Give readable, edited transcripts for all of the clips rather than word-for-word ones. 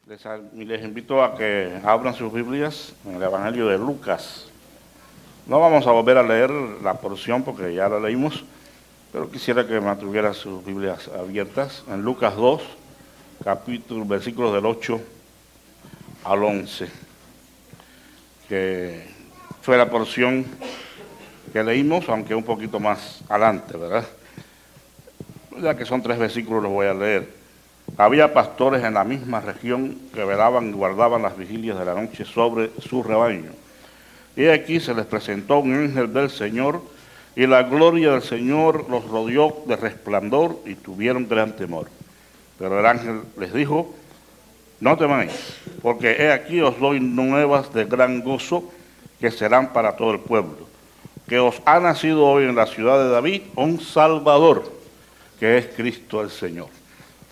Les invito a que abran sus Biblias en el Evangelio de Lucas. No vamos a volver a leer la porción porque ya la leímos, pero quisiera que mantuvieran sus Biblias abiertas en Lucas 2, versículos del 8 al 11, que fue la porción que leímos, aunque un poquito más adelante, ¿verdad? Ya que son 3 versículos, los voy a leer. Había pastores en la misma región que velaban y guardaban las vigilias de la noche sobre su rebaño. Y aquí se les presentó un ángel del Señor, y la gloria del Señor los rodeó de resplandor y tuvieron gran temor. Pero el ángel les dijo: no temáis, porque he aquí os doy nuevas de gran gozo que serán para todo el pueblo, que os ha nacido hoy en la ciudad de David un Salvador, que es Cristo el Señor.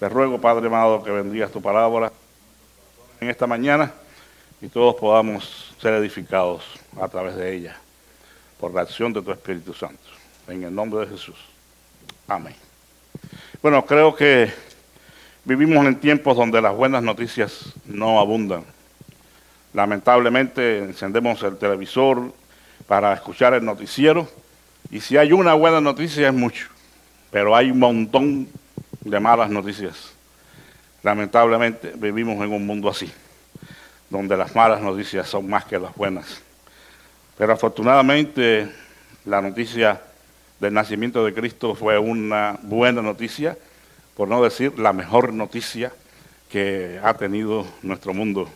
Te ruego, Padre amado, que bendigas tu palabra en esta mañana y todos podamos ser edificados a través de ella, por la acción de tu Espíritu Santo. En el nombre de Jesús. Amén. Bueno, creo que vivimos en tiempos donde las buenas noticias no abundan. Lamentablemente encendemos el televisor para escuchar el noticiero y si hay una buena noticia es mucho, pero hay un montón de malas noticias. Lamentablemente vivimos en un mundo así, donde las malas noticias son más que las buenas. Pero afortunadamente la noticia del nacimiento de Cristo fue una buena noticia, por no decir la mejor noticia que ha tenido nuestro mundo.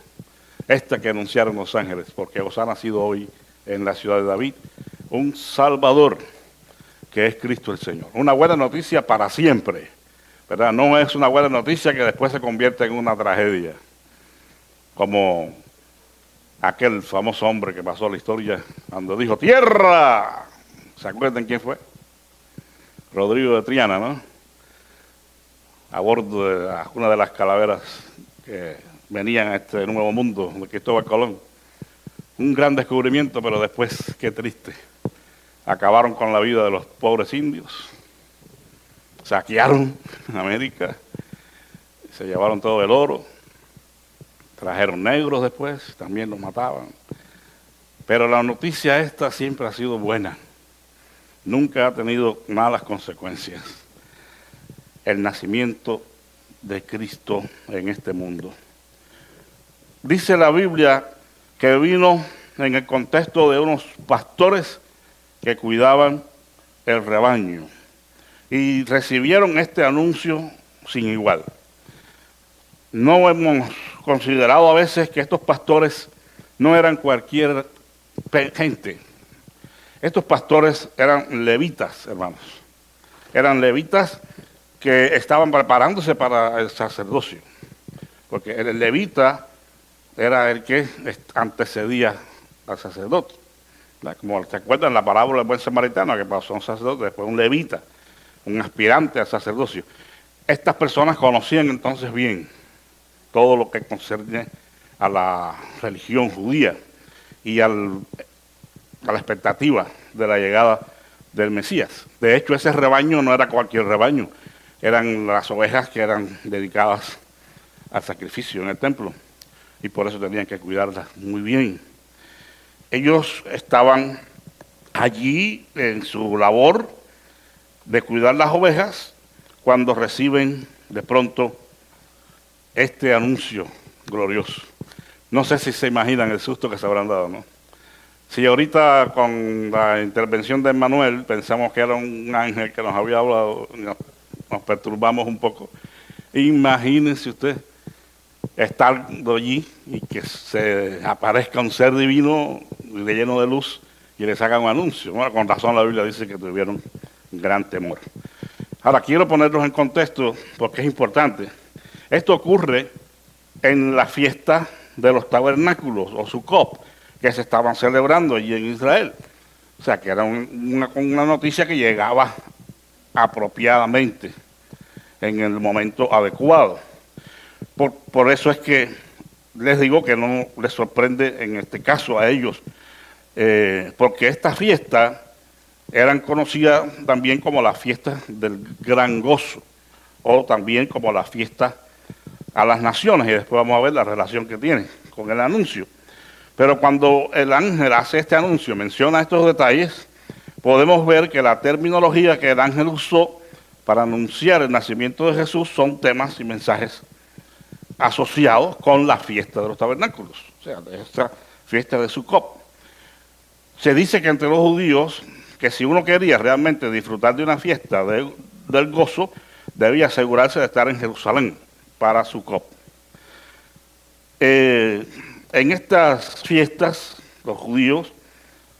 Esta que anunciaron los ángeles, porque os ha nacido hoy en la ciudad de David un Salvador, que es Cristo el Señor. Una buena noticia para siempre, ¿verdad? No es una buena noticia que después se convierte en una tragedia, como aquel famoso hombre que pasó la historia cuando dijo ¡tierra! ¿Se acuerdan quién fue? Rodrigo de Triana, ¿no? A bordo de una de las calaveras que venían a este nuevo mundo de Cristóbal Colón. Un gran descubrimiento, pero después, qué triste. Acabaron con la vida de los pobres indios, saquearon América, se llevaron todo el oro, trajeron negros después, también los mataban. Pero la noticia esta siempre ha sido buena, nunca ha tenido malas consecuencias. El nacimiento de Cristo en este mundo. Dice la Biblia que vino en el contexto de unos pastores que cuidaban el rebaño y recibieron este anuncio sin igual. No hemos considerado a veces que estos pastores no eran cualquier gente. Estos pastores eran levitas, hermanos. Eran levitas que estaban preparándose para el sacerdocio, porque el levita era el que antecedía al sacerdote. Como se acuerdan la parábola del buen samaritano, que pasó un sacerdote, después un levita, un aspirante al sacerdocio. Estas personas conocían entonces bien todo lo que concerne a la religión judía y a la expectativa de la llegada del Mesías. De hecho, ese rebaño no era cualquier rebaño, eran las ovejas que eran dedicadas al sacrificio en el templo y por eso tenían que cuidarlas muy bien. Ellos estaban allí en su labor de cuidar las ovejas cuando reciben de pronto este anuncio glorioso. No sé si se imaginan el susto que se habrán dado, ¿no? Si ahorita con la intervención de Emmanuel pensamos que era un ángel que nos había hablado, nos perturbamos un poco. Imagínense usted estar allí y que se aparezca un ser divino lleno de luz y les haga un anuncio. Bueno, con razón la Biblia dice que tuvieron gran temor. Ahora, quiero ponerlos en contexto porque es importante. Esto ocurre en la fiesta de los tabernáculos, o Sukkot, que se estaban celebrando allí en Israel. O sea, que era una noticia que llegaba apropiadamente en el momento adecuado. Por eso es que les digo que no les sorprende en este caso a ellos, porque esta fiesta eran conocidas también como la fiesta del gran gozo, o también como la fiesta a las naciones, y después vamos a ver la relación que tiene con el anuncio. Pero cuando el ángel hace este anuncio, menciona estos detalles, podemos ver que la terminología que el ángel usó para anunciar el nacimiento de Jesús son temas y mensajes asociados con la fiesta de los tabernáculos, o sea, de esta fiesta de Sukkot. Se dice que entre los judíos, que si uno quería realmente disfrutar de una fiesta del gozo, debía asegurarse de estar en Jerusalén para Sukkot. En estas fiestas, los judíos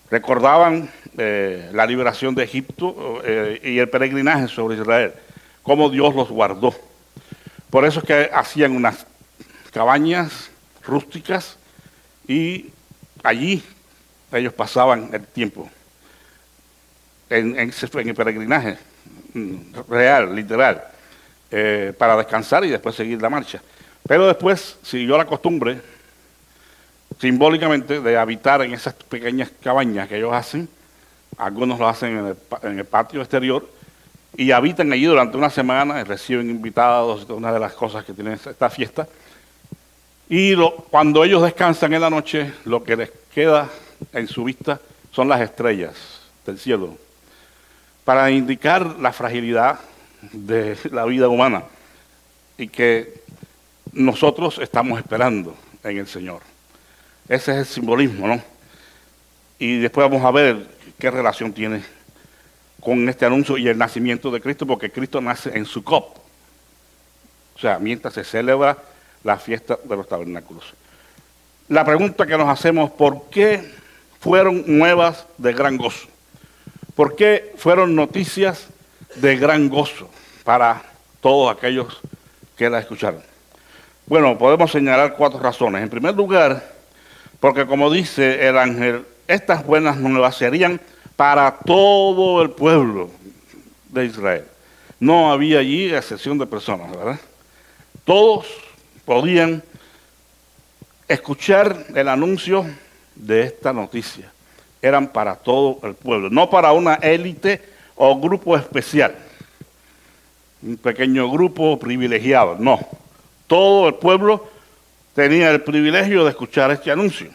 recordaban la liberación de Egipto y el peregrinaje sobre Israel, cómo Dios los guardó. Por eso es que hacían unas cabañas rústicas y allí ellos pasaban el tiempo en el peregrinaje real, literal, para descansar y después seguir la marcha. Pero después siguió la costumbre, simbólicamente, de habitar en esas pequeñas cabañas que ellos hacen. Algunos lo hacen en el patio exterior y habitan allí durante una semana y reciben invitados, una de las cosas que tiene esta fiesta. Y cuando ellos descansan en la noche, lo que les queda en su vista son las estrellas del cielo, para indicar la fragilidad de la vida humana y que nosotros estamos esperando en el Señor. Ese es el simbolismo, ¿no? Y después vamos a ver qué relación tiene con este anuncio y el nacimiento de Cristo, porque Cristo nace en Sukkot, o sea, mientras se celebra la fiesta de los tabernáculos. La pregunta que nos hacemos, ¿por qué fueron nuevas de gran gozo? ¿Por qué fueron noticias de gran gozo para todos aquellos que la escucharon? Bueno, podemos señalar 4 razones. En primer lugar, porque como dice el ángel, estas buenas nuevas serían para todo el pueblo de Israel. No había allí excepción de personas, ¿verdad? Todos podían escuchar el anuncio de esta noticia. Eran para todo el pueblo, no para una élite o grupo especial, un pequeño grupo privilegiado, no. Todo el pueblo tenía el privilegio de escuchar este anuncio.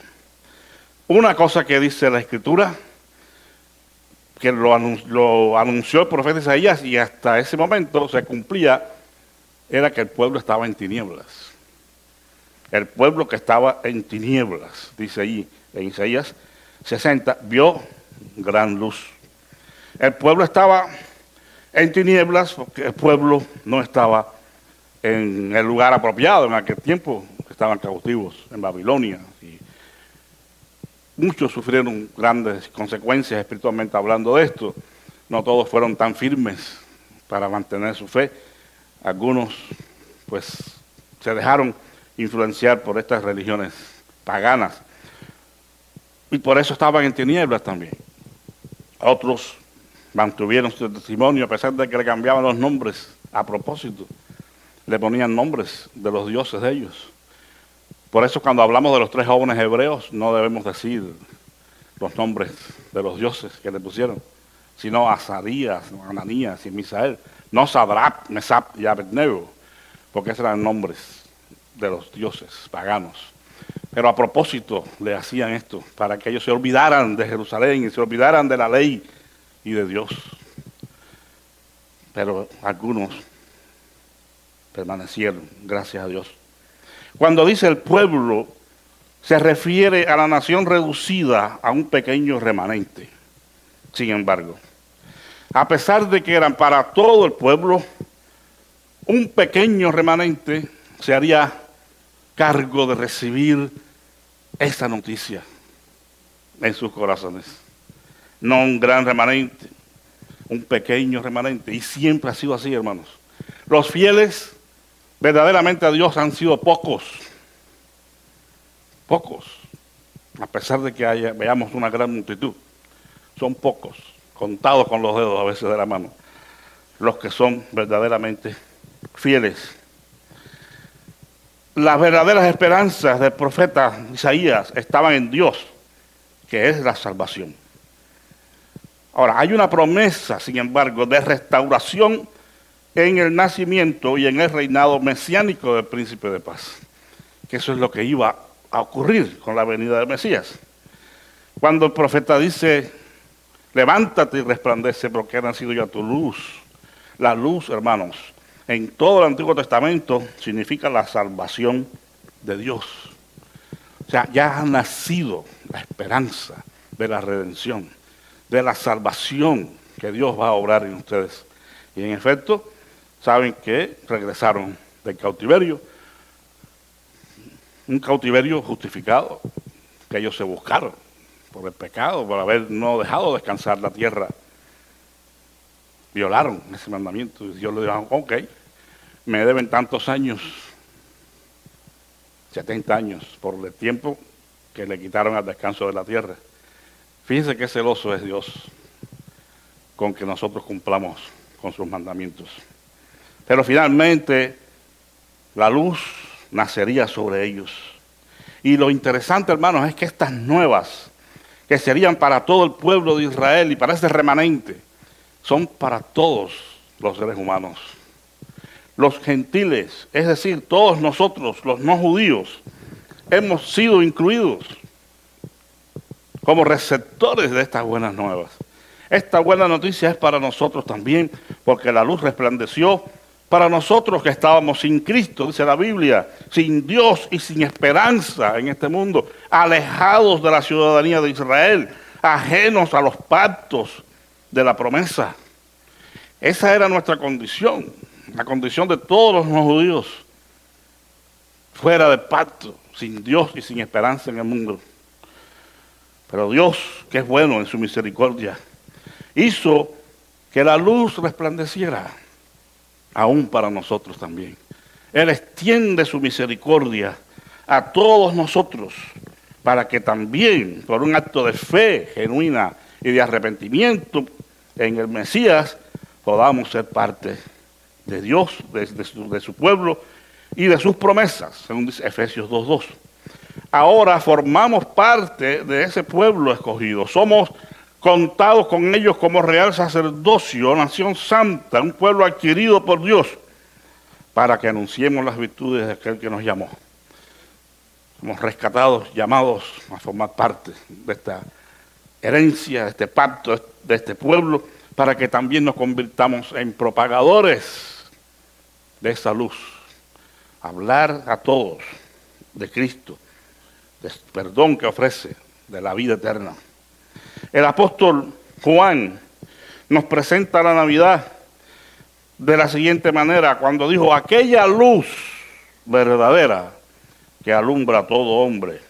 Una cosa que dice la Escritura, que lo anunció el profeta Isaías y hasta ese momento se cumplía, era que el pueblo estaba en tinieblas. El pueblo que estaba en tinieblas, dice allí en Isaías 60, vio gran luz. El pueblo estaba en tinieblas porque el pueblo no estaba en el lugar apropiado. En aquel tiempo estaban cautivos en Babilonia y muchos sufrieron grandes consecuencias espiritualmente hablando de esto. No todos fueron tan firmes para mantener su fe. Algunos pues se dejaron influenciar por estas religiones paganas y por eso estaban en tinieblas también. Otros mantuvieron su testimonio a pesar de que le cambiaban los nombres a propósito. Le ponían nombres de los dioses de ellos. Por eso cuando hablamos de los 3 jóvenes hebreos no debemos decir los nombres de los dioses que le pusieron, sino Azarías, Ananías y Misael, no Sadrach, Mesach y Abednego, porque esos eran nombres de los dioses paganos. Pero a propósito le hacían esto, para que ellos se olvidaran de Jerusalén y se olvidaran de la ley y de Dios. Pero algunos permanecieron, gracias a Dios. Cuando dice el pueblo, se refiere a la nación reducida a un pequeño remanente. Sin embargo, a pesar de que eran para todo el pueblo, un pequeño remanente se haría cargo de recibir esa noticia en sus corazones. No un gran remanente, un pequeño remanente. Y siempre ha sido así, hermanos. Los fieles verdaderamente a Dios han sido pocos. Pocos. A pesar de que veamos una gran multitud. Son pocos, contados con los dedos a veces de la mano, los que son verdaderamente fieles. Las verdaderas esperanzas del profeta Isaías estaban en Dios, que es la salvación. Ahora, hay una promesa, sin embargo, de restauración en el nacimiento y en el reinado mesiánico del príncipe de paz. Que eso es lo que iba a ocurrir con la venida del Mesías. Cuando el profeta dice, levántate y resplandece porque ha nacido ya tu luz. La luz, hermanos, en todo el Antiguo Testamento significa la salvación de Dios. O sea, ya ha nacido la esperanza de la redención, de la salvación que Dios va a obrar en ustedes. Y en efecto, saben que regresaron del cautiverio, un cautiverio justificado, que ellos se buscaron por el pecado, por haber no dejado descansar la tierra. Violaron ese mandamiento y Dios le dijo, ok, me deben tantos años, 70 años, por el tiempo que le quitaron al descanso de la tierra. Fíjense qué celoso es Dios con que nosotros cumplamos con sus mandamientos. Pero finalmente la luz nacería sobre ellos. Y lo interesante, hermanos, es que estas nuevas, que serían para todo el pueblo de Israel y para ese remanente, son para todos los seres humanos. Los gentiles, es decir, todos nosotros, los no judíos, hemos sido incluidos como receptores de estas buenas nuevas. Esta buena noticia es para nosotros también, porque la luz resplandeció para nosotros que estábamos sin Cristo, dice la Biblia, sin Dios y sin esperanza en este mundo, alejados de la ciudadanía de Israel, ajenos a los pactos de la promesa. Esa era nuestra condición, la condición de todos los no judíos, fuera del pacto, sin Dios y sin esperanza en el mundo. Pero Dios, que es bueno en su misericordia, hizo que la luz resplandeciera, aún para nosotros también. Él extiende su misericordia a todos nosotros, para que también, por un acto de fe genuina y de arrepentimiento en el Mesías, podamos ser parte de Dios, de su pueblo y de sus promesas, según dice Efesios 2:2. Ahora formamos parte de ese pueblo escogido. Somos contados con ellos como real sacerdocio, nación santa, un pueblo adquirido por Dios, para que anunciemos las virtudes de aquel que nos llamó. Somos rescatados, llamados a formar parte de esta herencia, de este pacto, de este pueblo, para que también nos convirtamos en propagadores de esa luz. Hablar a todos de Cristo, del perdón que ofrece, de la vida eterna. El apóstol Juan nos presenta la Navidad de la siguiente manera, cuando dijo, aquella luz verdadera que alumbra a todo hombre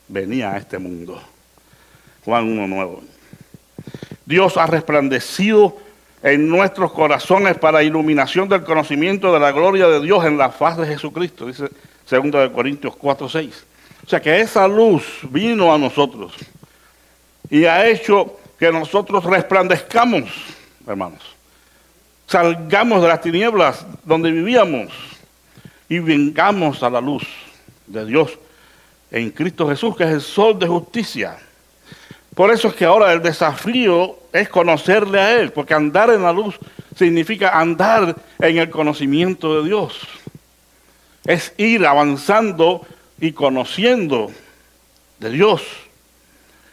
venía a este mundo. Juan 1:9. Dios ha resplandecido en nuestros corazones para iluminación del conocimiento de la gloria de Dios en la faz de Jesucristo, dice 2 Corintios 4:6. O sea que esa luz vino a nosotros y ha hecho que nosotros resplandezcamos, hermanos. Salgamos de las tinieblas donde vivíamos y vengamos a la luz de Dios en Cristo Jesús, que es el sol de justicia. Por eso es que ahora el desafío es conocerle a Él, porque andar en la luz significa andar en el conocimiento de Dios. Es ir avanzando y conociendo de Dios.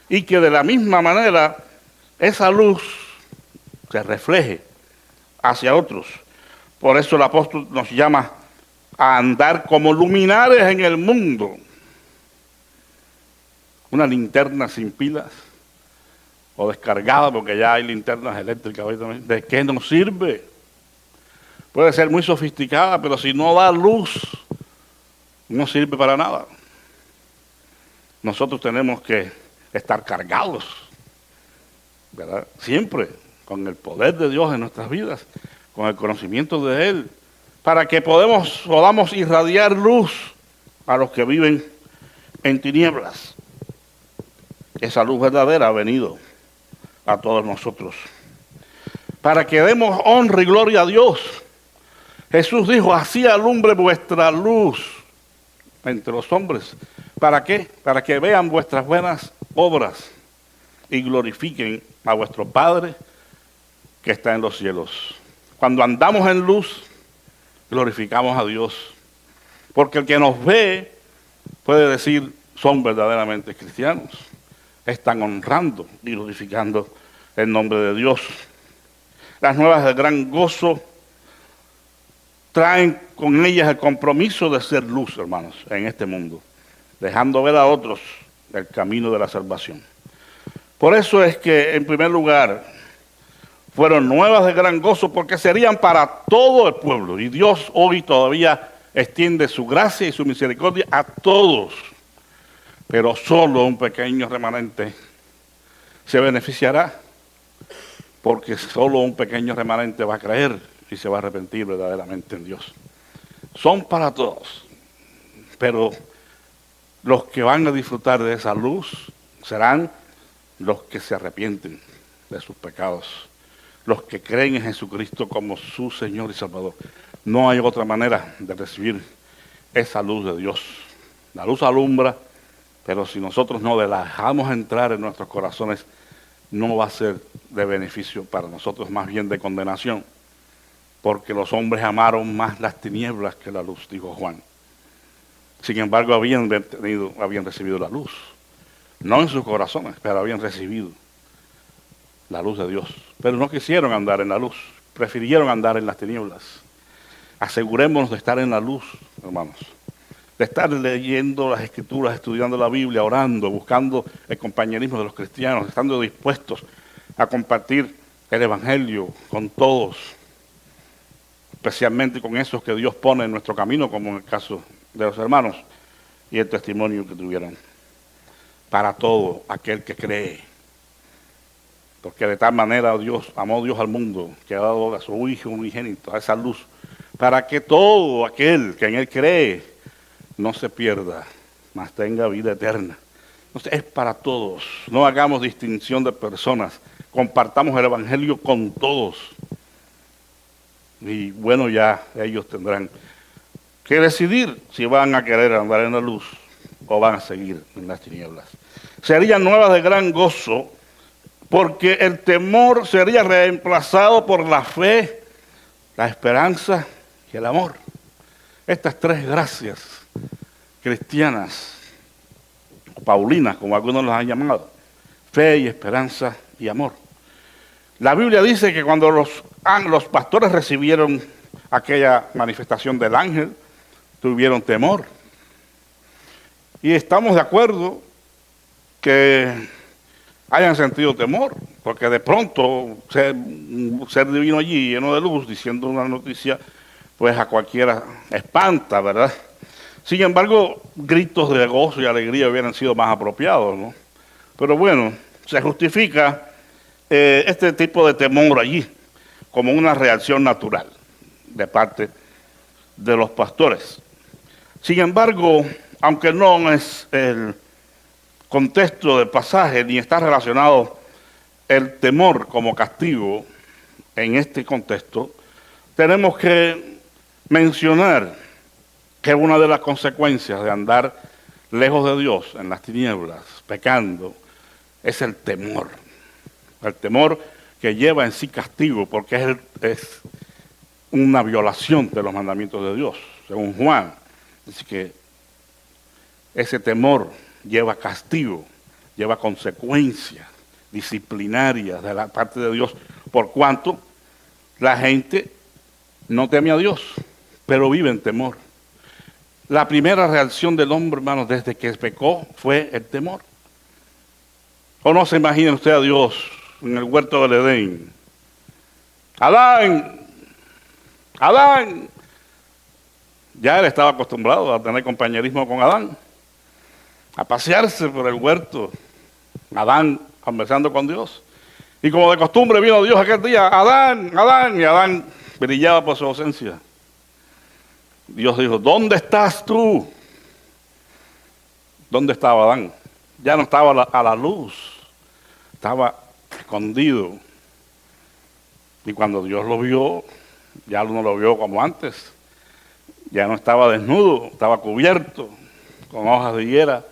Y que de la misma manera esa luz se refleje hacia otros. Por eso el apóstol nos llama a andar como luminares en el mundo. Una linterna sin pilas o descargada, porque ya hay linternas eléctricas hoy también. ¿De qué nos sirve? Puede ser muy sofisticada, pero si no da luz, no sirve para nada. Nosotros tenemos que estar cargados, ¿verdad? Siempre con el poder de Dios en nuestras vidas, con el conocimiento de Él, para que podamos irradiar luz a los que viven en tinieblas. Esa luz verdadera ha venido a todos nosotros, para que demos honra y gloria a Dios. Jesús dijo, así alumbre vuestra luz entre los hombres. ¿Para qué? Para que vean vuestras buenas obras y glorifiquen a vuestro Padre que está en los cielos. Cuando andamos en luz, glorificamos a Dios. Porque el que nos ve puede decir, son verdaderamente cristianos. Están honrando y glorificando el nombre de Dios. Las nuevas de gran gozo traen con ellas el compromiso de ser luz, hermanos, en este mundo, dejando ver a otros el camino de la salvación. Por eso es que, en primer lugar, fueron nuevas de gran gozo, porque serían para todo el pueblo. Y Dios hoy todavía extiende su gracia y su misericordia a todos. Pero solo un pequeño remanente se beneficiará, porque solo un pequeño remanente va a creer y se va a arrepentir verdaderamente en Dios. Son para todos, pero los que van a disfrutar de esa luz serán los que se arrepienten de sus pecados, los que creen en Jesucristo como su Señor y Salvador. No hay otra manera de recibir esa luz de Dios. La luz alumbra, pero si nosotros no la dejamos entrar en nuestros corazones, no va a ser de beneficio para nosotros, más bien de condenación. Porque los hombres amaron más las tinieblas que la luz, dijo Juan. Sin embargo, habían recibido la luz. No en sus corazones, pero habían recibido la luz de Dios. Pero no quisieron andar en la luz, prefirieron andar en las tinieblas. Asegurémonos de estar en la luz, hermanos. De estar leyendo las Escrituras, estudiando la Biblia, orando, buscando el compañerismo de los cristianos, estando dispuestos a compartir el Evangelio con todos, especialmente con esos que Dios pone en nuestro camino, como en el caso de los hermanos, y el testimonio que tuvieron. Para todo aquel que cree. Porque de tal manera amó Dios al mundo, que ha dado a su Hijo unigénito, a esa luz, para que todo aquel que en Él cree no se pierda, mas tenga vida eterna. Entonces es para todos. No hagamos distinción de personas. Compartamos el Evangelio con todos. Y bueno, ya ellos tendrán que decidir si van a querer andar en la luz o van a seguir en las tinieblas. Serían nuevas de gran gozo, porque el temor sería reemplazado por la fe, la esperanza y el amor. Estas tres gracias cristianas, o paulinas, como algunos los han llamado, fe y esperanza y amor. La Biblia dice que cuando los pastores recibieron aquella manifestación del ángel, tuvieron temor. Y estamos de acuerdo que hayan sentido temor, porque de pronto un ser divino allí, lleno de luz, diciendo una noticia, pues a cualquiera espanta, ¿verdad? Sin embargo, gritos de gozo y alegría hubieran sido más apropiados, ¿no? Pero bueno, se justifica este tipo de temor allí como una reacción natural de parte de los pastores. Sin embargo, aunque no es el contexto del pasaje ni está relacionado el temor como castigo en este contexto, tenemos que mencionar que una de las consecuencias de andar lejos de Dios, en las tinieblas, pecando, es el temor. El temor que lleva en sí castigo, porque es una violación de los mandamientos de Dios, según Juan. Así que ese temor lleva castigo, lleva consecuencias disciplinarias de la parte de Dios, por cuanto la gente no teme a Dios, pero vive en temor. La primera reacción del hombre, hermanos, desde que pecó, fue el temor. ¿O no se imagina usted a Dios en el huerto del Edén? ¡Adán! ¡Adán! Ya él estaba acostumbrado a tener compañerismo con Adán, a pasearse por el huerto, Adán conversando con Dios. Y como de costumbre vino Dios aquel día, Adán, Adán, y Adán brillaba por su ausencia. Dios dijo, ¿dónde estás tú? ¿Dónde estaba Adán? Ya no estaba a la luz, estaba escondido. Y cuando Dios lo vio, ya no lo vio como antes. Ya no estaba desnudo, estaba cubierto con hojas de higuera.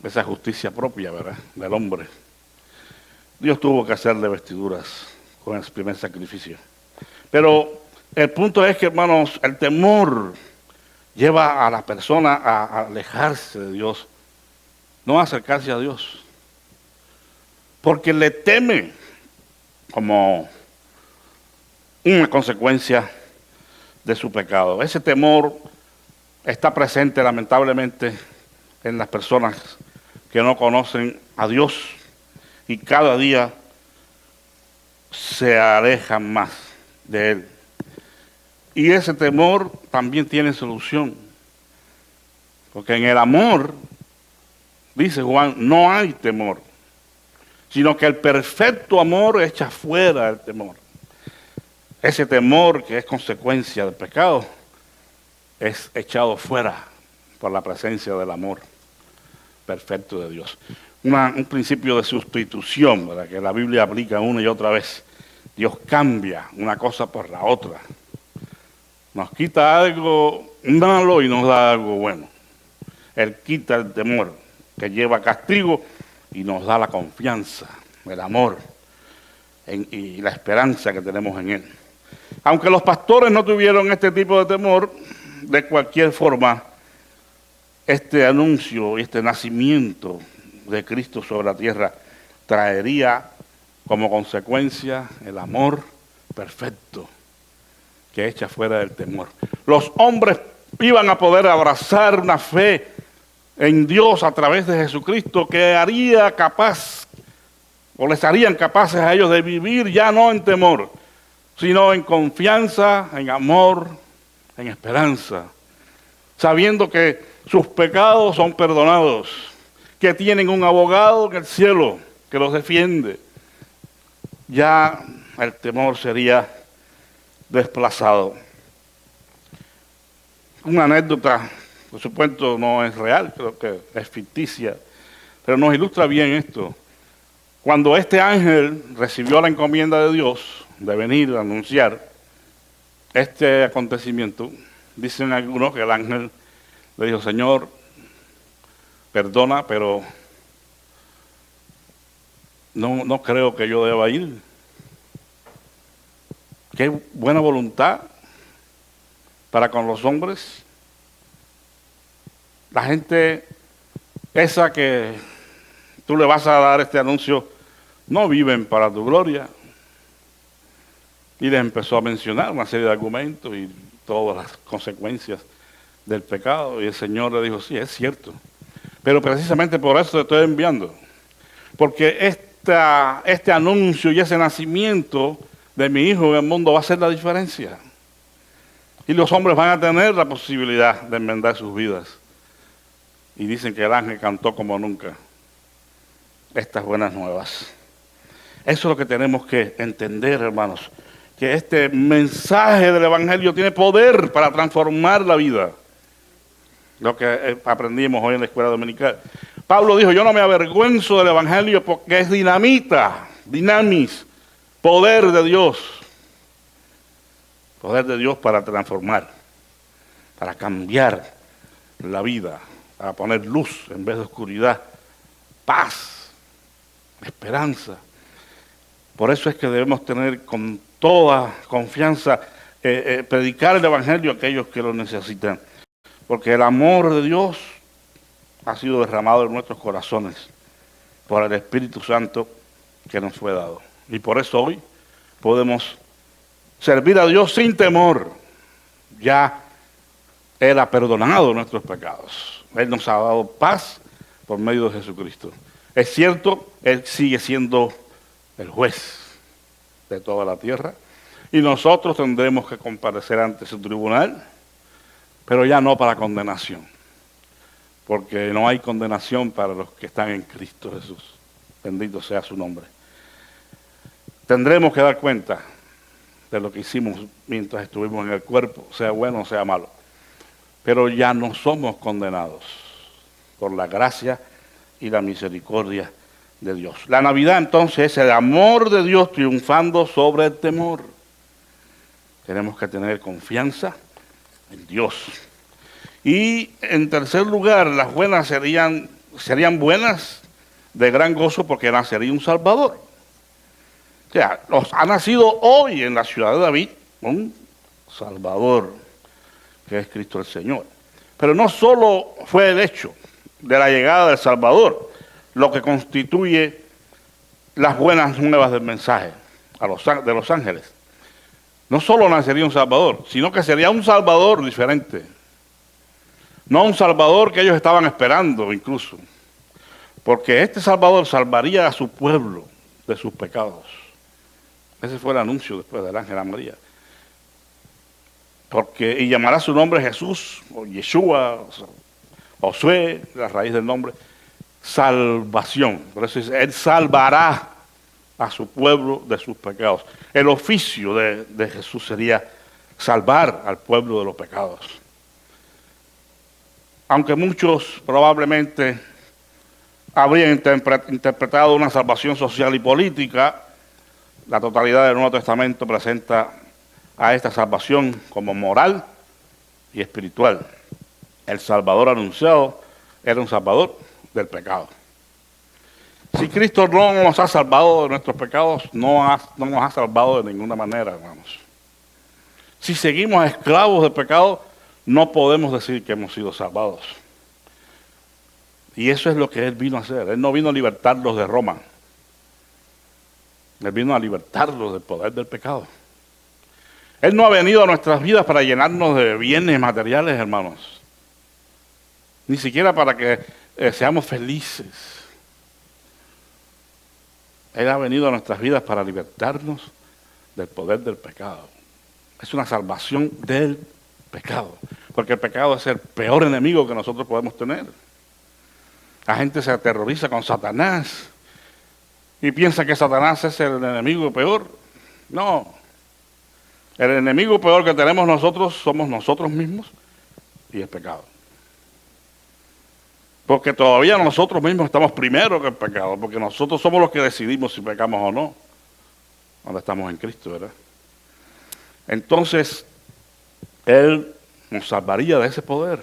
Esa justicia propia, ¿verdad?, del hombre. Dios tuvo que hacerle vestiduras con el primer sacrificio. Pero el punto es que, hermanos, el temor lleva a la persona a alejarse de Dios, no a acercarse a Dios, porque le teme como una consecuencia de su pecado. Ese temor está presente lamentablemente en las personas que no conocen a Dios y cada día se alejan más de Él. Y ese temor también tiene solución, porque en el amor, dice Juan, no hay temor, sino que el perfecto amor echa fuera el temor. Ese temor que es consecuencia del pecado es echado fuera por la presencia del amor perfecto de Dios. Un principio de sustitución, ¿verdad?, que la Biblia aplica una y otra vez. Dios cambia una cosa por la otra. Nos quita algo malo y nos da algo bueno. Él quita el temor que lleva castigo y nos da la confianza, el amor y la esperanza que tenemos en Él. Aunque los pastores no tuvieron este tipo de temor, de cualquier forma, este anuncio y este nacimiento de Cristo sobre la tierra traería como consecuencia el amor perfecto que echa fuera del temor. Los hombres iban a poder abrazar una fe en Dios a través de Jesucristo que haría capaz, o les harían capaces a ellos de vivir ya no en temor, sino en confianza, en amor, en esperanza, sabiendo que sus pecados son perdonados, que tienen un abogado en el cielo que los defiende. Ya el temor sería desplazado. Una anécdota, por supuesto no es real, creo que es ficticia, pero nos ilustra bien esto. Cuando este ángel recibió la encomienda de Dios de venir a anunciar este acontecimiento, dicen algunos que el ángel le dijo: Señor, perdona, pero no creo que yo deba ir. Qué buena voluntad para con los hombres. La gente esa que tú le vas a dar este anuncio no viven para tu gloria. Y les empezó a mencionar una serie de argumentos y todas las consecuencias del pecado. Y el Señor le dijo: sí, es cierto, pero precisamente por eso te estoy enviando. Porque este anuncio y ese nacimiento de mi Hijo en el mundo va a hacer la diferencia. Y los hombres van a tener la posibilidad de enmendar sus vidas. Y dicen que el ángel cantó como nunca estas buenas nuevas. Eso es lo que tenemos que entender, hermanos, que este mensaje del Evangelio tiene poder para transformar la vida. Lo que aprendimos hoy en la escuela dominical. Pablo dijo: yo no me avergüenzo del Evangelio porque es dinamita, dinamis, poder de Dios. Poder de Dios para transformar, para cambiar la vida, para poner luz en vez de oscuridad, paz, esperanza. Por eso es que debemos tener con toda confianza, predicar el Evangelio a aquellos que lo necesitan. Porque el amor de Dios ha sido derramado en nuestros corazones por el Espíritu Santo que nos fue dado. Y por eso hoy podemos servir a Dios sin temor. Ya Él ha perdonado nuestros pecados. Él nos ha dado paz por medio de Jesucristo. Es cierto, Él sigue siendo el juez de toda la tierra y nosotros tendremos que comparecer ante su tribunal, pero ya no para condenación, porque no hay condenación para los que están en Cristo Jesús. Bendito sea su nombre. Tendremos que dar cuenta de lo que hicimos mientras estuvimos en el cuerpo, sea bueno o sea malo, pero ya no somos condenados por la gracia y la misericordia de Dios. La Navidad entonces es el amor de Dios triunfando sobre el temor. Tenemos que tener confianza en Dios. Y en tercer lugar, las buenas serían buenas de gran gozo porque nacería un Salvador. O sea, ha nacido hoy en la ciudad de David un Salvador, que es Cristo el Señor. Pero no solo fue el hecho de la llegada del Salvador lo que constituye las buenas nuevas del mensaje de los ángeles. No solo nacería un Salvador, sino que sería un Salvador diferente. No un Salvador que ellos estaban esperando incluso. Porque este Salvador salvaría a su pueblo de sus pecados. Ese fue el anuncio después del ángel a María. Y llamará su nombre Jesús, o Yeshua, o Josué, la raíz del nombre, salvación. Por eso dice, Él salvará a su pueblo de sus pecados. El oficio de Jesús sería salvar al pueblo de los pecados. Aunque muchos probablemente habrían interpretado una salvación social y política, la totalidad del Nuevo Testamento presenta a esta salvación como moral y espiritual. El Salvador anunciado era un Salvador del pecado. Si Cristo no nos ha salvado de nuestros pecados, no nos ha salvado de ninguna manera, hermanos. Si seguimos esclavos del pecado, no podemos decir que hemos sido salvados. Y eso es lo que Él vino a hacer. Él no vino a libertarlos de Roma. Él vino a libertarlos del poder del pecado. Él no ha venido a nuestras vidas para llenarnos de bienes materiales, hermanos. Ni siquiera para que seamos felices. Él ha venido a nuestras vidas para libertarnos del poder del pecado. Es una salvación del pecado. Porque el pecado es el peor enemigo que nosotros podemos tener. La gente se aterroriza con Satanás y piensa que Satanás es el enemigo peor. No. El enemigo peor que tenemos nosotros somos nosotros mismos y el pecado. Porque todavía nosotros mismos estamos primero que el pecado, porque nosotros somos los que decidimos si pecamos o no, cuando estamos en Cristo, ¿verdad? Entonces, Él nos salvaría de ese poder.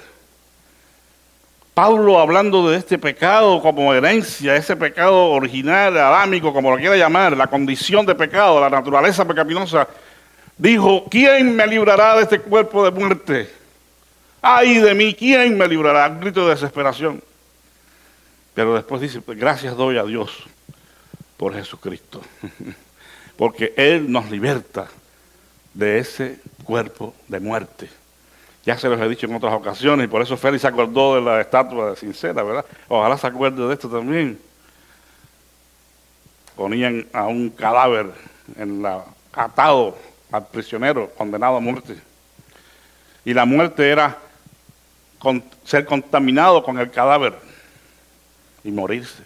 Pablo, hablando de este pecado como herencia, ese pecado original, adámico, como lo quiera llamar, la condición de pecado, la naturaleza pecaminosa, dijo, ¿quién me librará de este cuerpo de muerte? ¡Ay de mí! ¿Quién me librará? Un grito de desesperación. Pero después dice, pues gracias doy a Dios por Jesucristo. Porque Él nos liberta de ese cuerpo de muerte. Ya se los he dicho en otras ocasiones, y por eso Félix se acordó de la estatua de Sincera, ¿verdad? Ojalá se acuerde de esto también. Ponían a un cadáver atado al prisionero, condenado a muerte. Y la muerte era ser contaminado con el cadáver y morirse.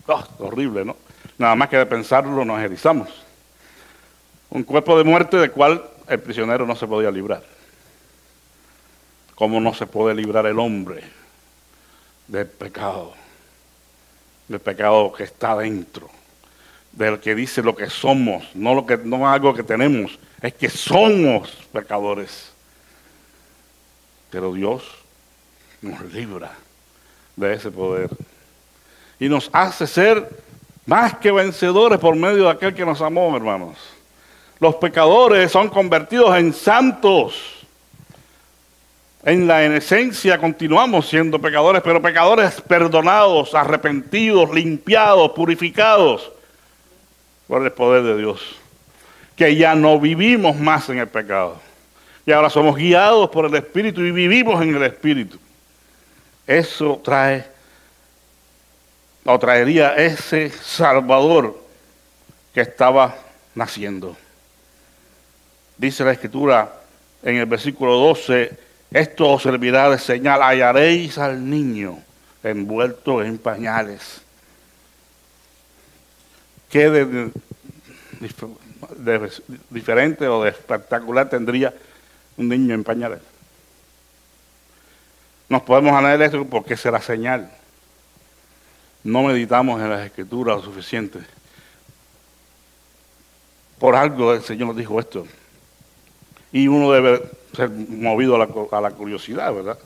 Oh, horrible, ¿no? Nada más que de pensarlo nos erizamos. Un cuerpo de muerte del cual el prisionero no se podía librar. ¿Cómo no se puede librar el hombre del pecado? Del pecado que está dentro. Del que dice lo que somos, no algo que tenemos, es que somos pecadores. Pero Dios nos libra de ese poder. Y nos hace ser más que vencedores por medio de aquel que nos amó, hermanos. Los pecadores son convertidos en santos. En esencia continuamos siendo pecadores, pero pecadores perdonados, arrepentidos, limpiados, purificados por el poder de Dios. Que ya no vivimos más en el pecado. Y ahora somos guiados por el Espíritu y vivimos en el Espíritu. Eso traería ese Salvador que estaba naciendo. Dice la Escritura en el versículo 12, esto os servirá de señal, hallaréis al niño envuelto en pañales. ¿Qué de diferente o de espectacular tendría un niño en pañales? Nos podemos añadir esto porque será señal. No meditamos en las Escrituras lo suficiente. Por algo el Señor nos dijo esto. Y uno debe ser movido a la curiosidad, ¿verdad?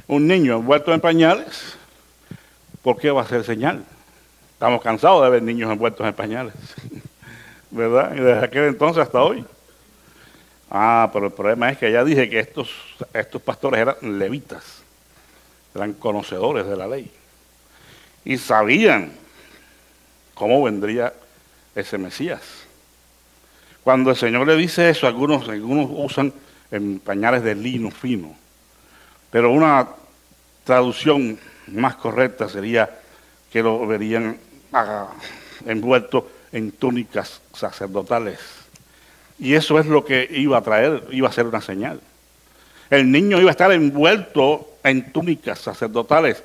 Un niño envuelto en pañales, ¿por qué va a ser señal? Estamos cansados de ver niños envueltos en pañales, ¿verdad? Y desde aquel entonces hasta hoy. Pero el problema es que ya dije que estos pastores eran levitas, eran conocedores de la ley y sabían cómo vendría ese Mesías. Cuando el Señor le dice eso, algunos usan en pañales de lino fino, pero una traducción más correcta sería que lo verían envuelto en túnicas sacerdotales. Y eso es lo que iba a traer, iba a ser una señal. El niño iba a estar envuelto en túnicas sacerdotales,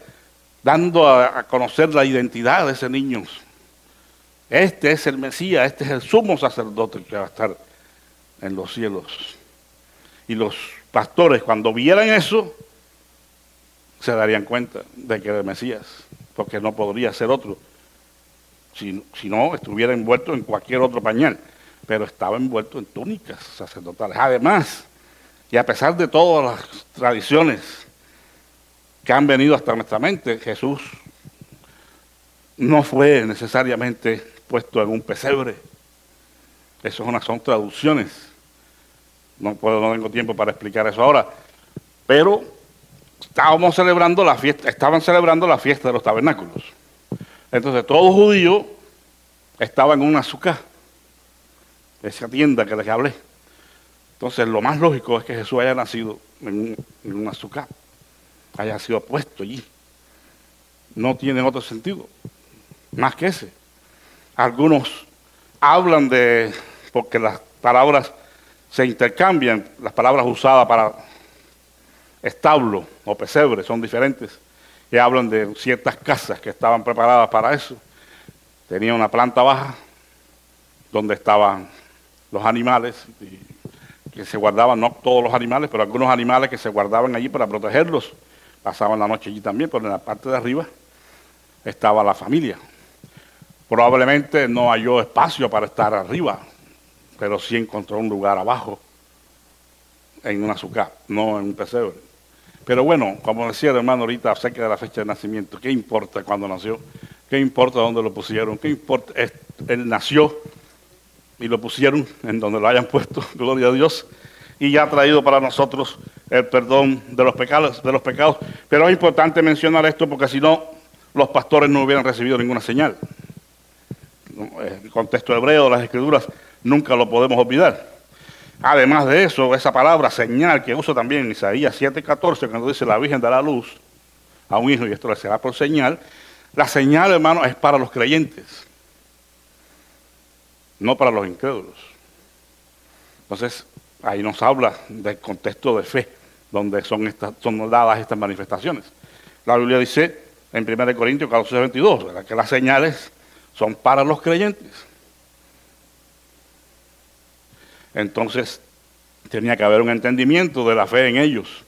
dando a conocer la identidad de ese niño. Este es el Mesías, este es el sumo sacerdote que va a estar en los cielos. Y los pastores, cuando vieran eso, se darían cuenta de que era el Mesías, porque no podría ser otro, si no estuviera envuelto en cualquier otro pañal, pero estaba envuelto en túnicas sacerdotales. Además, y a pesar de todas las tradiciones que han venido hasta nuestra mente, Jesús no fue necesariamente puesto en un pesebre. Eso son traducciones. No tengo tiempo para explicar eso ahora. Pero estaban celebrando la fiesta de los tabernáculos. Entonces todo judío estaba en un azúcar, esa tienda que les hablé. Entonces lo más lógico es que Jesús haya nacido en un azúcar, haya sido puesto allí. No tiene otro sentido, más que ese. Algunos hablan porque las palabras se intercambian, las palabras usadas para establo o pesebre son diferentes, y hablan de ciertas casas que estaban preparadas para eso. Tenía una planta baja donde estaban los animales, que se guardaban, no todos los animales, pero algunos animales que se guardaban allí para protegerlos, pasaban la noche allí también, pero en la parte de arriba estaba la familia. Probablemente no halló espacio para estar arriba, pero sí encontró un lugar abajo, en un azúcar, no en un pesebre. Pero bueno, como decía el hermano ahorita acerca de la fecha de nacimiento, ¿qué importa cuándo nació? ¿Qué importa dónde lo pusieron? ¿Qué importa? Él nació y lo pusieron en donde lo hayan puesto, gloria a Dios, y ya ha traído para nosotros el perdón de los pecados. Pero es importante mencionar esto porque si no, los pastores no hubieran recibido ninguna señal. El contexto hebreo, las escrituras, nunca lo podemos olvidar. Además de eso, esa palabra señal que usa también en Isaías 7:14, cuando dice la Virgen dará luz a un hijo y esto le será por señal, la señal, hermano, es para los creyentes, no para los incrédulos. Entonces, ahí nos habla del contexto de fe, donde son dadas estas manifestaciones. La Biblia dice en 1 Corintios 14:22, ¿verdad?, que las señales son para los creyentes. Entonces, tenía que haber un entendimiento de la fe en ellos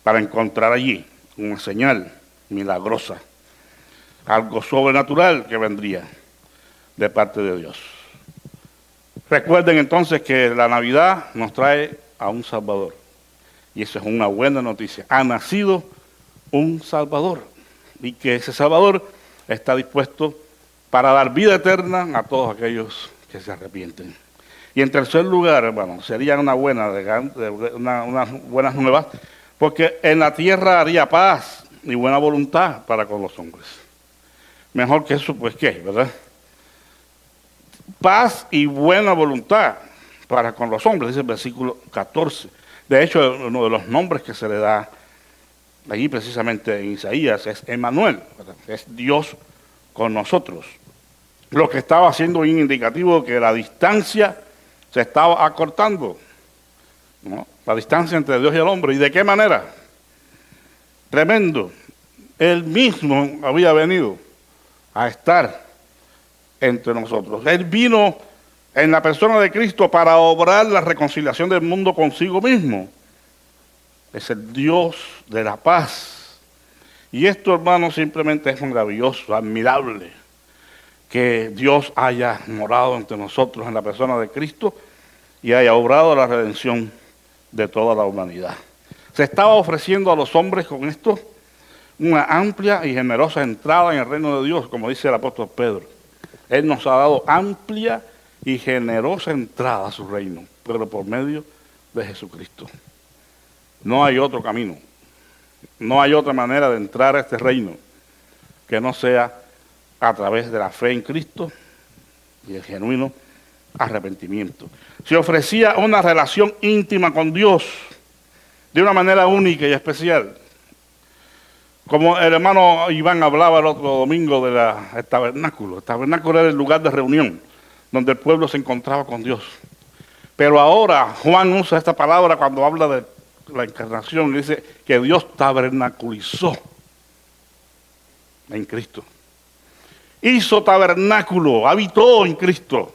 para encontrar allí una señal milagrosa, algo sobrenatural que vendría de parte de Dios. Recuerden entonces que la Navidad nos trae a un Salvador, y eso es una buena noticia. Ha nacido un Salvador, y que ese Salvador está dispuesto para dar vida eterna a todos aquellos que se arrepienten. Y en tercer lugar, hermano, sería unas buenas nuevas, porque en la tierra haría paz y buena voluntad para con los hombres. Mejor que eso, pues, ¿qué? ¿Verdad? Paz y buena voluntad para con los hombres, dice el versículo 14. De hecho, uno de los nombres que se le da allí precisamente en Isaías es Emmanuel, ¿verdad? Es Dios con nosotros. Lo que estaba haciendo un indicativo de que la distancia se estaba acortando, ¿no? La distancia entre Dios y el hombre. ¿Y de qué manera? Tremendo. Él mismo había venido a estar entre nosotros. Él vino en la persona de Cristo para obrar la reconciliación del mundo consigo mismo. Es el Dios de la paz. Y esto, hermano, simplemente es maravilloso, admirable, que Dios haya morado entre nosotros en la persona de Cristo y haya obrado la redención de toda la humanidad. Se estaba ofreciendo a los hombres con esto una amplia y generosa entrada en el reino de Dios, como dice el apóstol Pedro. Él nos ha dado amplia y generosa entrada a su reino, pero por medio de Jesucristo. No hay otro camino. No hay otra manera de entrar a este reino que no sea a través de la fe en Cristo y el genuino arrepentimiento. Se ofrecía una relación íntima con Dios de una manera única y especial. Como el hermano Iván hablaba el otro domingo del tabernáculo. El tabernáculo era el lugar de reunión donde el pueblo se encontraba con Dios. Pero ahora Juan usa esta palabra cuando habla de la encarnación, dice que Dios tabernaculizó en Cristo. Hizo tabernáculo, habitó en Cristo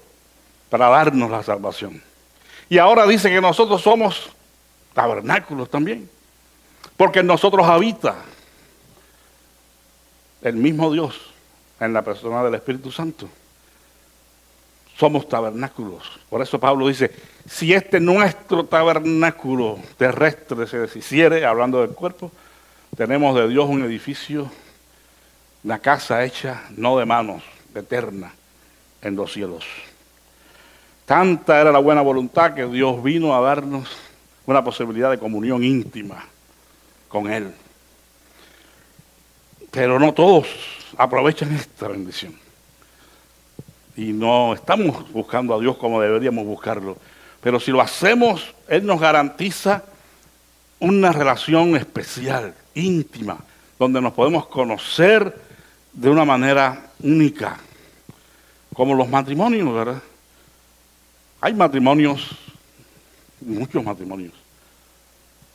para darnos la salvación. Y ahora dice que nosotros somos tabernáculos también, porque en nosotros habita el mismo Dios en la persona del Espíritu Santo. Somos tabernáculos. Por eso Pablo dice, si este nuestro tabernáculo terrestre se deshiciere, hablando del cuerpo, tenemos de Dios un edificio, una casa hecha no de manos, eterna, en los cielos. Tanta era la buena voluntad que Dios vino a darnos una posibilidad de comunión íntima con Él. Pero no todos aprovechan esta bendición. Y no estamos buscando a Dios como deberíamos buscarlo. Pero si lo hacemos, Él nos garantiza una relación especial, íntima, donde nos podemos conocer de una manera única. Como los matrimonios, ¿verdad? Hay matrimonios, muchos matrimonios.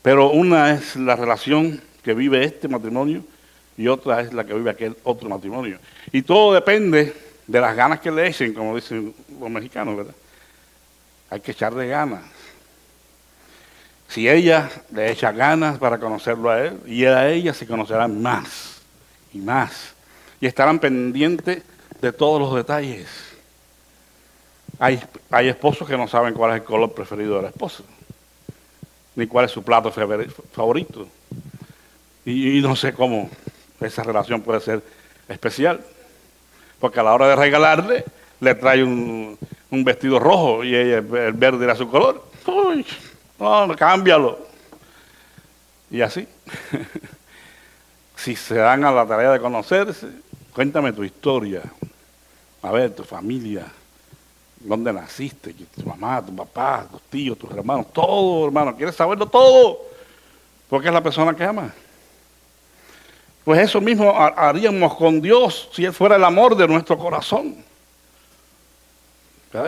Pero una es la relación que vive este matrimonio y otra es la que vive aquel otro matrimonio. Y todo depende de las ganas que le echen, como dicen los mexicanos, ¿verdad? Hay que echarle ganas. Si ella le echa ganas para conocerlo a él, y a ella se conocerán más y más. Y estarán pendientes de todos los detalles. Hay esposos que no saben cuál es el color preferido de la esposa, ni cuál es su plato favorito. Y no sé cómo esa relación puede ser especial. Porque a la hora de regalarle, le trae un vestido rojo y ella, el verde era su color. Uy, no, cámbialo. Y así. Si se dan a la tarea de conocerse, cuéntame tu historia. A ver, tu familia. ¿Dónde naciste? Tu mamá, tu papá, tus tíos, tus hermanos. Todo, hermano. ¿Quieres saberlo todo? Porque es la persona que ama. Pues eso mismo haríamos con Dios si Él fuera el amor de nuestro corazón.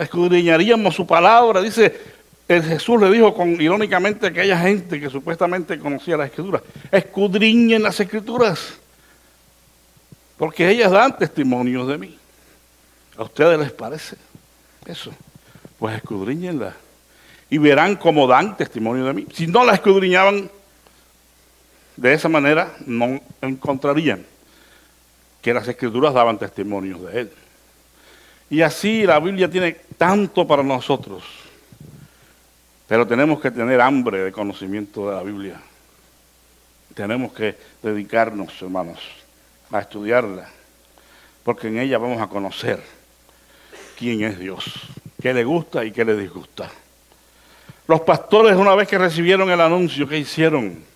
Escudriñaríamos su palabra. Dice, Jesús le dijo irónicamente a aquella gente que supuestamente conocía las Escrituras, escudriñen las Escrituras, porque ellas dan testimonio de mí. ¿A ustedes les parece eso? Pues escudriñenlas y verán cómo dan testimonio de mí. Si no la escudriñaban de esa manera, no encontrarían que las Escrituras daban testimonios de Él. Y así la Biblia tiene tanto para nosotros, pero tenemos que tener hambre de conocimiento de la Biblia. Tenemos que dedicarnos, hermanos, a estudiarla, porque en ella vamos a conocer quién es Dios, qué le gusta y qué le disgusta. Los pastores, una vez que recibieron el anuncio, ¿qué hicieron?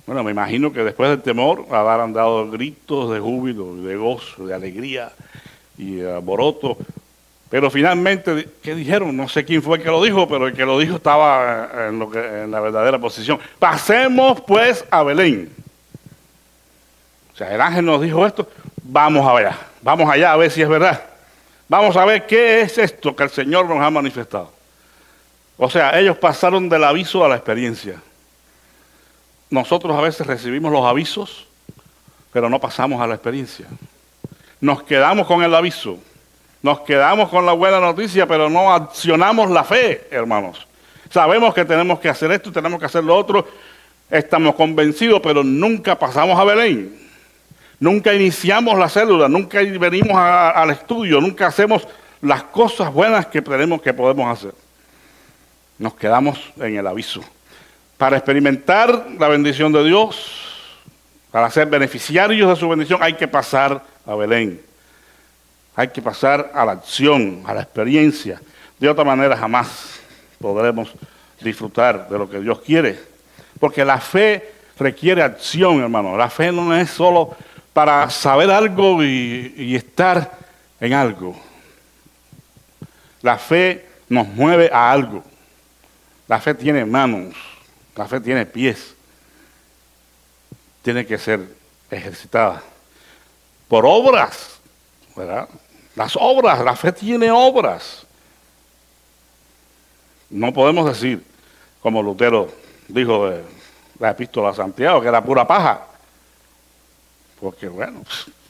Bueno, me imagino que después del temor habrán dado gritos de júbilo, de gozo, de alegría y de alboroto. Pero finalmente, ¿qué dijeron? No sé quién fue el que lo dijo, pero el que lo dijo estaba en la verdadera posición. Pasemos pues a Belén. O sea, el ángel nos dijo esto, vamos allá a ver si es verdad. Vamos a ver qué es esto que el Señor nos ha manifestado. O sea, ellos pasaron del aviso a la experiencia. Nosotros a veces recibimos los avisos, pero no pasamos a la experiencia. Nos quedamos con el aviso, nos quedamos con la buena noticia, pero no accionamos la fe, hermanos. Sabemos que tenemos que hacer esto, tenemos que hacer lo otro, estamos convencidos, pero nunca pasamos a Belén. Nunca iniciamos la célula, nunca venimos al estudio, nunca hacemos las cosas buenas que tenemos que podemos hacer. Nos quedamos en el aviso. Para experimentar la bendición de Dios, para ser beneficiarios de su bendición, hay que pasar a Belén. Hay que pasar a la acción, a la experiencia. De otra manera jamás podremos disfrutar de lo que Dios quiere. Porque la fe requiere acción, hermano. La fe no es solo para saber algo y estar en algo. La fe nos mueve a algo. La fe tiene manos, la fe tiene pies. Tiene que ser ejercitada por obras, ¿verdad? Las obras, la fe tiene obras. No podemos decir, como Lutero dijo de la epístola a Santiago, que era pura paja. Porque, bueno,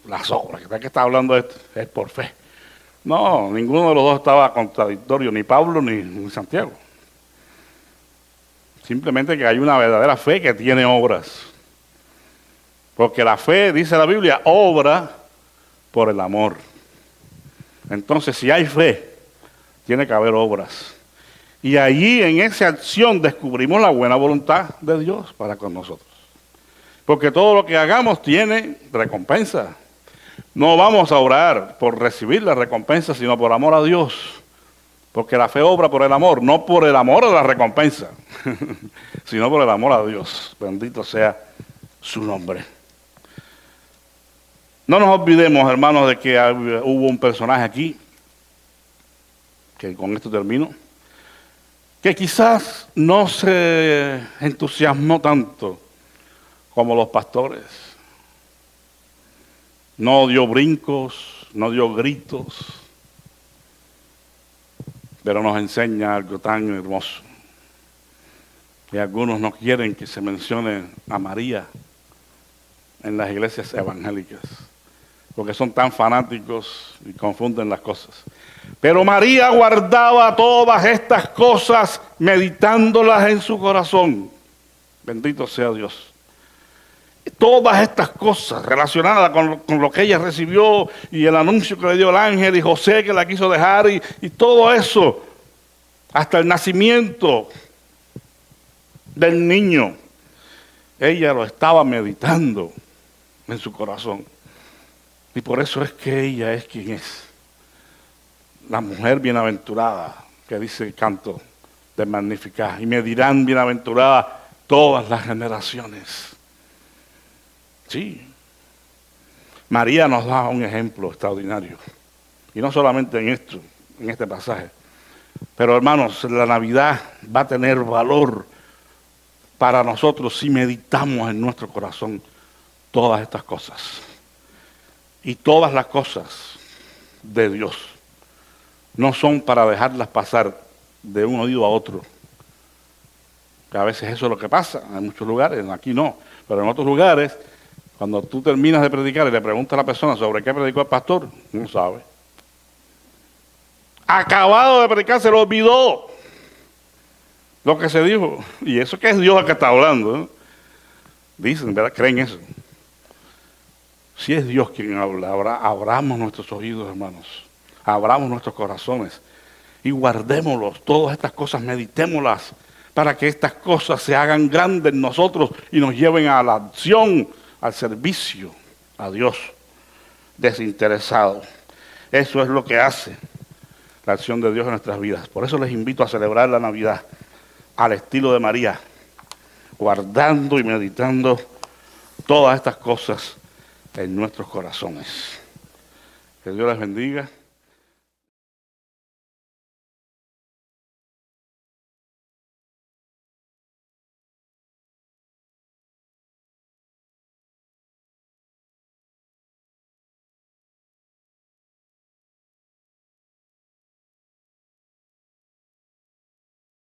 las obras, que está hablando es por fe. No, ninguno de los dos estaba contradictorio, ni Pablo ni Santiago. Simplemente que hay una verdadera fe que tiene obras. Porque la fe, dice la Biblia, obra por el amor. Entonces, si hay fe, tiene que haber obras. Y allí, en esa acción, descubrimos la buena voluntad de Dios para con nosotros. Porque todo lo que hagamos tiene recompensa. No vamos a orar por recibir la recompensa, sino por amor a Dios. Porque la fe obra por el amor, no por el amor a la recompensa, sino por el amor a Dios. Bendito sea su nombre. No nos olvidemos, hermanos, de que hubo un personaje aquí, que con esto termino, que quizás no se entusiasmó tanto como los pastores. No dio brincos, no dio gritos, pero nos enseña algo tan hermoso. Y algunos no quieren que se mencione a María en las iglesias evangélicas, porque son tan fanáticos y confunden las cosas. Pero María guardaba todas estas cosas, meditándolas en su corazón. Bendito sea Dios. Todas estas cosas relacionadas con lo que ella recibió y el anuncio que le dio el ángel y José que la quiso dejar y todo eso, hasta el nacimiento del niño, ella lo estaba meditando en su corazón. Y por eso es que ella es quien es. La mujer bienaventurada, que dice el canto de Magnificat. Y me dirán bienaventuradas todas las generaciones. Sí. María nos da un ejemplo extraordinario. Y no solamente en esto, en este pasaje. Pero hermanos, la Navidad va a tener valor para nosotros si meditamos en nuestro corazón todas estas cosas. Y todas las cosas de Dios no son para dejarlas pasar de un oído a otro. Que a veces eso es lo que pasa en muchos lugares, aquí no, pero en otros lugares, cuando tú terminas de predicar y le preguntas a la persona sobre qué predicó el pastor, no sabe. Acabado de predicar, se lo olvidó lo que se dijo. Y eso que es Dios el que está hablando, ¿eh? Dicen, ¿verdad? Creen eso. Si es Dios quien habla, abramos nuestros oídos, hermanos. Abramos nuestros corazones y guardémoslos, todas estas cosas, meditémoslas, para que estas cosas se hagan grandes en nosotros y nos lleven a la acción, al servicio a Dios desinteresado. Eso es lo que hace la acción de Dios en nuestras vidas. Por eso les invito a celebrar la Navidad al estilo de María, guardando y meditando todas estas cosas en nuestros corazones. Que Dios les bendiga.